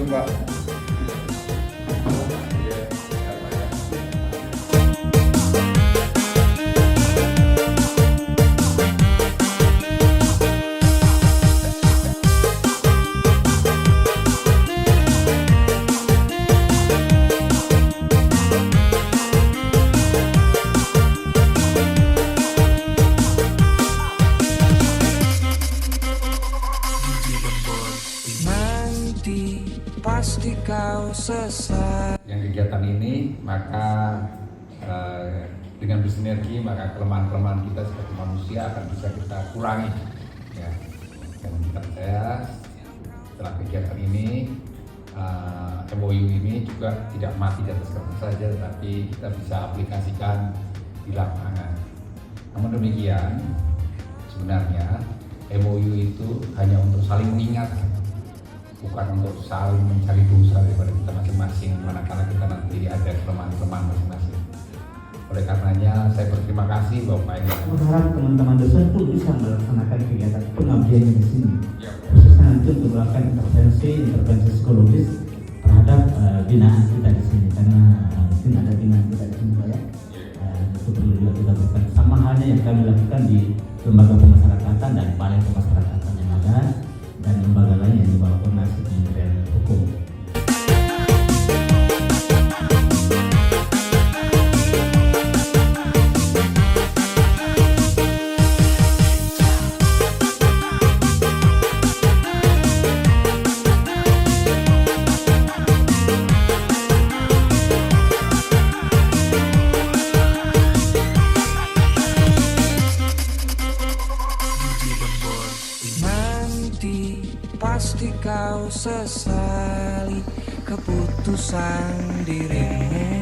Mbak. Pasti kau sesat. Yang kegiatan ini maka dengan bersinergi maka kelemahan-kelemahan kita sebagai manusia akan bisa kita kurangi ya. Dan kita percaya setelah kegiatan ini MOU ini juga tidak mati di atas kertas saja, tetapi kita bisa aplikasikan di lapangan. Namun demikian sebenarnya MOU itu hanya untuk saling mengingat, bukan untuk saling mencari dosa daripada kita masing-masing, manakala kita nanti ada kelemahan-kelemahan masing-masing. Oleh karenanya saya berterima kasih Bapak Ibu. Berharap teman-teman dosen pun bisa melaksanakan kegiatan pengabdiannya di sini, khususnya nanti untuk melakukan intervensi psikologis terhadap binaan kita di sini, karena mungkin ada binaan kita di sini Pak ya. Itu perlu juga kita lakukan, sama halnya yang kami lakukan di lembaga pemasyarakatan dan balai pemasyarakatan yang ada, dan lembaga lain yang di bawah koordinasi Kementerian Hukum. Pasti kau sesali keputusan dirimu.